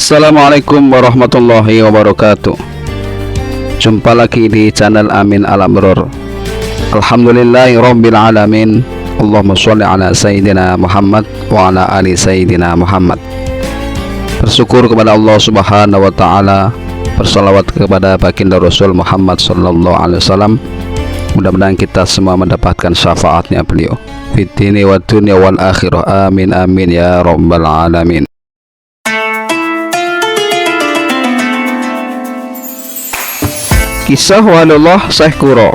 Assalamualaikum warahmatullahi wabarakatuh. Jumpa lagi di channel Amin Al-Amrur. Alhamdulillahi rabbil alamin. Allahumma sholli ala Sayyidina Muhammad wa ala ali Sayyidina Muhammad. Bersyukur kepada Allah subhanahu wa ta'ala, bersalawat kepada baginda Rasul Muhammad sallallahu alaihi wasallam. Mudah-mudahan kita semua mendapatkan syafaatnya beliau fid dini wa dunya wal akhirah. Amin amin ya rabbal alamin. Kisah Waliullah Syekh Kuro.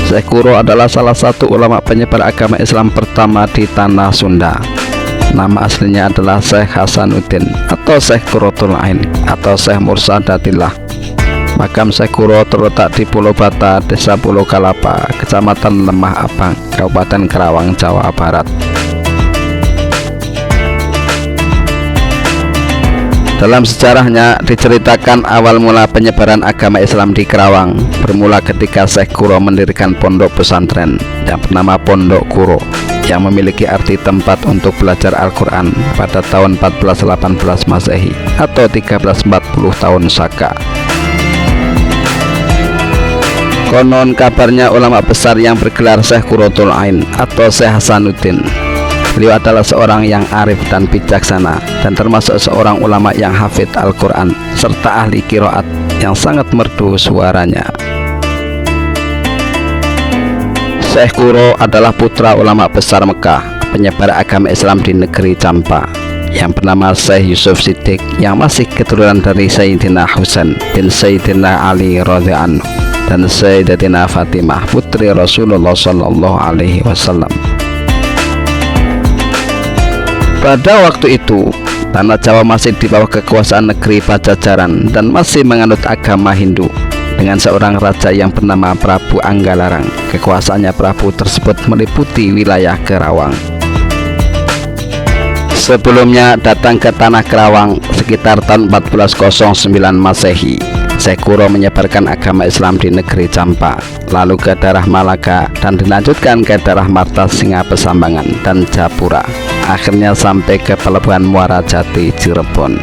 Syekh Kuro adalah salah satu ulama penyebar agama Islam pertama di tanah Sunda. Nama aslinya adalah Syekh Hasanuddin atau Syekh Qurratul Ain atau Syekh Mursadatillah. Makam Syekh Kuro terletak di Pulau Bata, Desa Pulau Kalapa, Kecamatan Lemah Abang, Kabupaten Karawang, Jawa Barat. Dalam sejarahnya diceritakan awal mula penyebaran agama Islam di Karawang bermula ketika Syekh Kuro mendirikan pondok pesantren yang bernama Pondok Kuro yang memiliki arti tempat untuk belajar Al-Quran pada tahun 1418 Masehi atau 1340 tahun Saka. Konon kabarnya ulama besar yang bergelar Syekh Qurratul Ain atau Syekh Hasanuddin. Beliau adalah seorang yang arif dan bijaksana dan termasuk seorang ulama yang hafidh Al-Quran serta ahli qiraat yang sangat merdu suaranya. Syekh Kuro adalah putra ulama besar Mekah, penyebar agama Islam di negeri Campa, yang bernama Syekh Yusuf Siddiq, yang masih keturunan dari Sayyidina Husain bin Sayyidina Ali radhiyallahu anhu dan Sayyidatina Fatimah putri Rasulullah sallallahu alaihi wasallam. Pada waktu itu, tanah Jawa masih di bawah kekuasaan negeri Pajajaran dan masih menganut agama Hindu dengan seorang raja yang bernama Prabu Anggalarang. Kekuasaannya Prabu tersebut meliputi wilayah Karawang. Sebelumnya datang ke tanah Karawang sekitar tahun 1409 Masehi, Syekh Kuro menyebarkan agama Islam di negeri Campa, lalu ke daerah Malaka dan dilanjutkan ke daerah Marta Singa Pesambangan dan Japura, akhirnya sampai ke pelabuhan Muara Jati, Cirebon.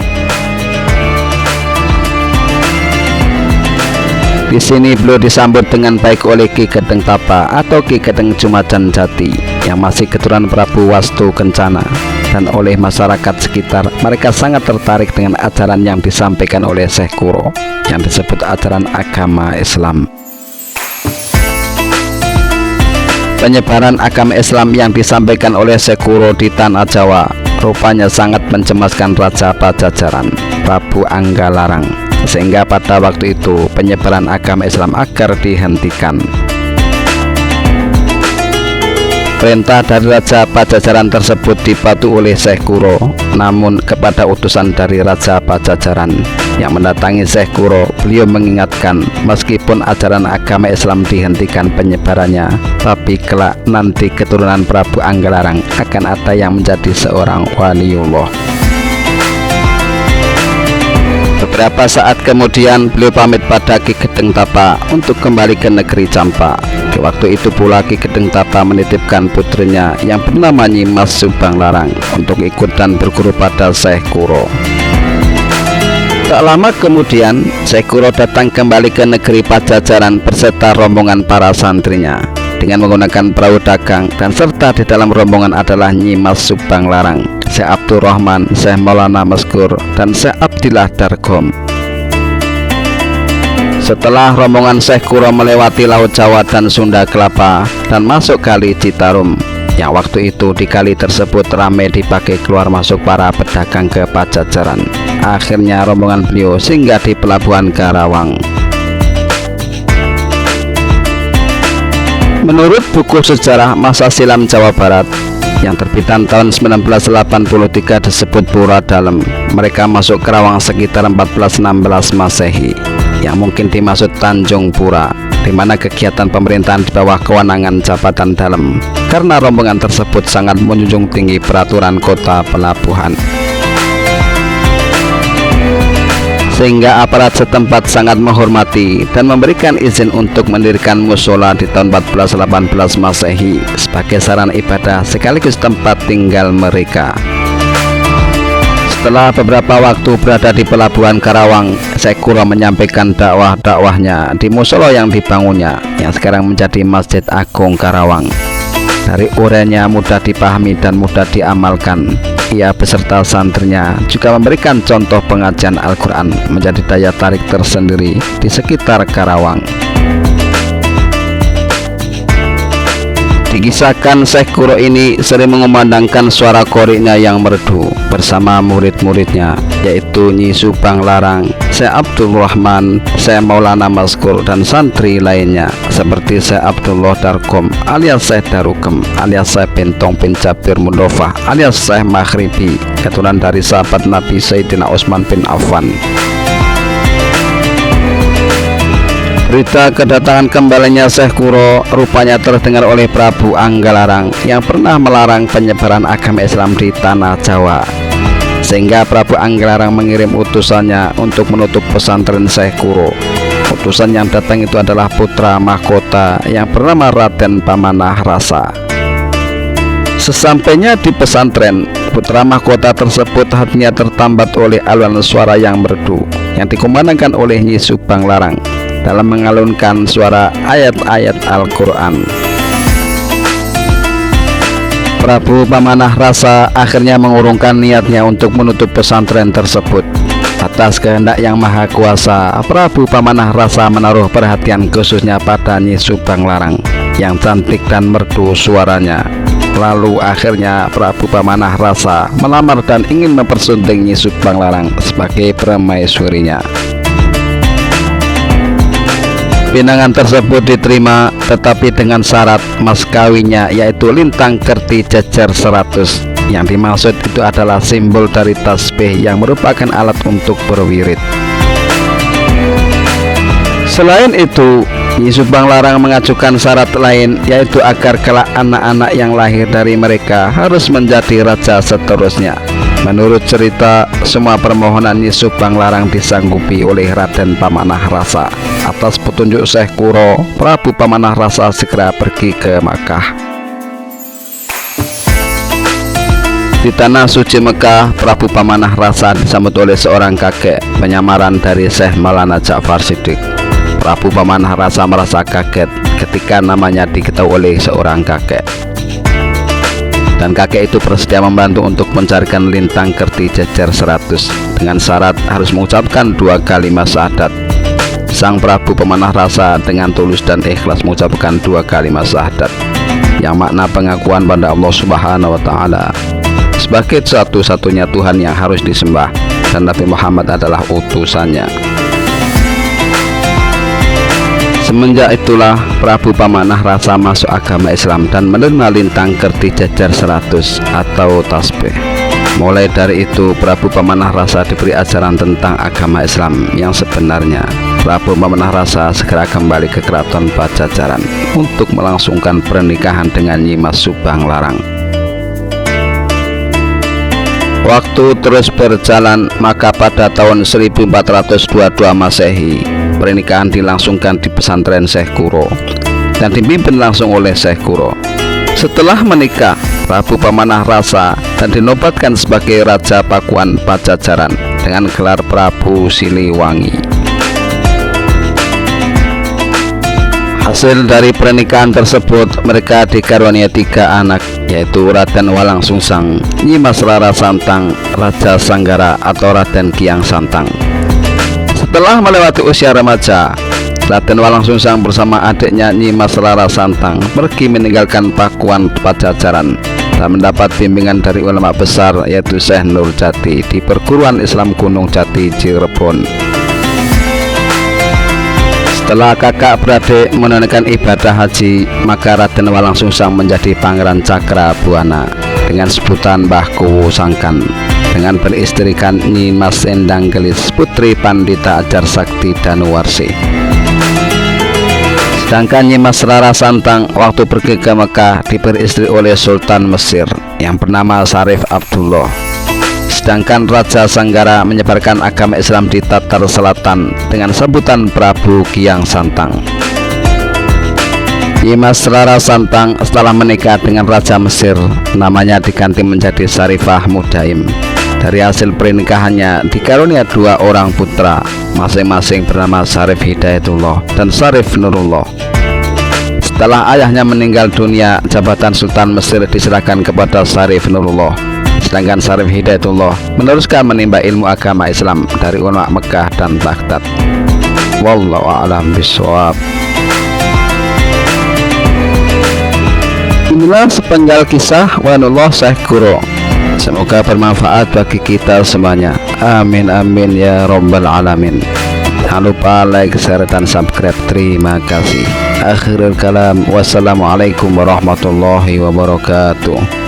Di sini beliau disambut dengan baik oleh Ki Gedeng Tapa atau Ki Gedeng Jumajan Jati yang masih keturunan Prabu Wastu Kencana, dan oleh masyarakat sekitar. Mereka sangat tertarik dengan ajaran yang disampaikan oleh Syekh Kuro yang disebut ajaran agama Islam. Penyebaran agama Islam yang disampaikan oleh Syekh Kuro di tanah Jawa rupanya sangat mencemaskan Raja Pajajaran, Prabu Anggalarang, sehingga pada waktu itu penyebaran agama Islam agar dihentikan. Perintah dari Raja Pajajaran tersebut dipatuhi oleh Syekh Kuro, namun kepada utusan dari Raja Pajajaran yang mendatangi Syekh Kuro, beliau mengingatkan meskipun ajaran agama Islam dihentikan penyebarannya, tapi kelak nanti keturunan Prabu Anggalarang akan ada yang menjadi seorang waliullah. Beberapa saat kemudian beliau pamit pada Ki Gedeng Tapa untuk kembali ke negeri Campa. Di waktu itu pula Ki Gedeng Tapa menitipkan putrinya yang bernama Nyimas Subanglarang untuk ikut dan berguru pada Syekh Kuro. Tak lama kemudian Syekh Kuro datang kembali ke negeri Pajajaran berserta rombongan para santrinya dengan menggunakan perahu dagang, dan serta di dalam rombongan adalah Nyimas Subanglarang, Syekh Abdurrahman, Syekh Maulana Maskur, dan Syekh Abdillah Dargom. Setelah rombongan Syekh Kuro melewati Laut Jawa dan Sunda Kelapa dan masuk Kali Citarum, yang waktu itu di kali tersebut ramai dipakai keluar masuk para pedagang ke Pajajaran, akhirnya rombongan beliau singgah di pelabuhan Karawang. Menurut buku sejarah masa silam Jawa Barat yang terbitan tahun 1983 disebut Pura Dalem, mereka masuk Karawang sekitar 1416 Masehi, yang mungkin dimaksud Tanjung Pura, di mana kegiatan pemerintahan di bawah kewenangan Jabatan Dalem, karena rombongan tersebut sangat menjunjung tinggi peraturan kota pelabuhan, sehingga aparat setempat sangat menghormati dan memberikan izin untuk mendirikan musola di tahun 1418 Masehi sebagai sarana ibadah sekaligus tempat tinggal mereka. Setelah beberapa waktu berada di pelabuhan Karawang, Syekh Kuro menyampaikan dakwah-dakwahnya di musola yang dibangunnya, yang sekarang menjadi Masjid Agung Karawang. Dari uraiannya mudah dipahami dan mudah diamalkan. Ia beserta santrinya juga memberikan contoh pengajian Al-Quran, menjadi daya tarik tersendiri di sekitar Karawang. Dikisahkan Syekh Kuro ini sering mengumandangkan suara qoriknya yang merdu bersama murid-muridnya, yaitu Nyi Subang Larang, Syekh Abdul Rahman, Syekh Maulana Maskur, dan santri lainnya seperti Syekh Abdullah Darkom alias Syekh Darugem alias Syekh Bentong bin Jabir Mundofah alias Syekh Maghribi, keturunan dari sahabat Nabi Sayyidina Utsman bin Affan. Berita kedatangan kembalinya Syekh Kuro rupanya terdengar oleh Prabu Anggalarang yang pernah melarang penyebaran agama Islam di tanah Jawa, sehingga Prabu Anggalarang mengirim utusannya untuk menutup pesantren Syekh Kuro. Utusan yang datang itu adalah putra mahkota yang bernama Raden Pamanah Rasa. Sesampainya di pesantren, putra mahkota tersebut hatinya tertambat oleh alunan suara yang merdu yang dikumandangkan oleh Nyi Subang Larang dalam mengalunkan suara ayat-ayat Al-Quran. Prabu Pamanah Rasa akhirnya mengurungkan niatnya untuk menutup pesantren tersebut. Atas kehendak yang maha kuasa, Prabu Pamanah Rasa menaruh perhatian khususnya pada Nyi Subang Larang yang cantik dan merdu suaranya. Lalu akhirnya Prabu Pamanah Rasa melamar dan ingin mempersunting Nyi Subang Larang sebagai permaisurinya. Pinangan tersebut diterima, tetapi dengan syarat mas kawinnya, yaitu lintang kerti jejer 100. Yang dimaksud itu adalah simbol dari tasbih yang merupakan alat untuk berwirid. Selain itu, Nyi Subang Larang mengajukan syarat lain, yaitu agar kelak anak-anak yang lahir dari mereka harus menjadi raja seterusnya. Menurut cerita, semua permohonan Nyi Subang Larang disanggupi oleh Raden Pamanah Rasa. Atas petunjuk Syekh Kuro, Prabu Pamanah Rasa segera pergi ke Makkah. Di tanah suci Mekah, Prabu Pamanah Rasa disambut oleh seorang kakek penyamaran dari Syekh Maulana Ja'far Shiddiq. Prabu Pamanah Rasa merasa kaget ketika namanya diketahui oleh seorang kakek, dan kakek itu bersedia membantu untuk mencarikan lintang kerti jejer 100 dengan syarat harus mengucapkan 2 kalimat syahadat. Sang Prabu Pamanah Rasa dengan tulus dan ikhlas mengucapkan 2 kalimat syahadat yang makna pengakuan pada Allah Subhanahu wa Ta'ala sebagai satu-satunya Tuhan yang harus disembah, dan Nabi Muhammad adalah utusannya. Semenjak itulah Prabu Pamanah Rasa masuk agama Islam dan menerima lintang kerti jejer 100 atau tasbih. Mulai dari itu, Prabu Pamanah Rasa diberi ajaran tentang agama Islam yang sebenarnya. Prabu Pamanah Rasa segera kembali ke keraton Pajajaran untuk melangsungkan pernikahan dengan Nyi Mas Subang Larang. Waktu terus berjalan, maka pada tahun 1422 Masehi, pernikahan dilangsungkan di pesantren Syekh Kuro dan dipimpin langsung oleh Syekh Kuro. Setelah menikah, Prabu Pamanah Rasa dan dinobatkan sebagai Raja Pakuan Pajajaran dengan gelar Prabu Siliwangi. Hasil dari pernikahan tersebut, mereka dikaruniai 3 anak, yaitu Raden Walang Sungsang, Nyi Mas Rara Santang, Raja Sanggara atau Raden Kiang Santang. Setelah melewati usia remaja, Raden Walang Sungsang bersama adiknya Nyi Mas Rara Santang pergi meninggalkan Pakuan Pajajaran dan mendapat bimbingan dari ulama besar, yaitu Syekh Nurjati di perguruan Islam Gunung Jati, Cirebon. Setelah kakak beradik menunaikan ibadah haji, maka Raden Walang Sungsang menjadi Pangeran Cakrabuana dengan sebutan Mbah Kuwu Sangkan, dengan beristrikan Nyi Mas Endang Gelis, putri Pandita Ajar Sakti Danuwarsi. Sedangkan Nyi Mas Rara Santang waktu pergi ke Mekah diberi istri oleh Sultan Mesir yang bernama Syarif Abdullah. Sedangkan Raja Sanggara menyebarkan agama Islam di Tatar Selatan dengan sebutan Prabu Kiang Santang. Nyi Mas Rara Santang setelah menikah dengan Raja Mesir, namanya diganti menjadi Syarifah Mudaim Dari hasil pernikahannya dikarunia 2 orang putra, masing-masing bernama Syarif Hidayatullah dan Syarif Nurullah. Setelah ayahnya meninggal dunia, jabatan Sultan Mesir diserahkan kepada Syarif Nurullah, sedangkan Syarif Hidayatullah meneruskan menimba ilmu agama Islam dari ulama Mekah dan Baghdad. Wallahu a'lam bishawab. Inilah sepenggal kisah Wanullah Syekh Guru. Semoga bermanfaat bagi kita semuanya. Amin amin ya rabbal alamin. Jangan lupa like, share, dan subscribe. Terima kasih. Akhirul kalam, wassalamualaikum warahmatullahi wabarakatuh.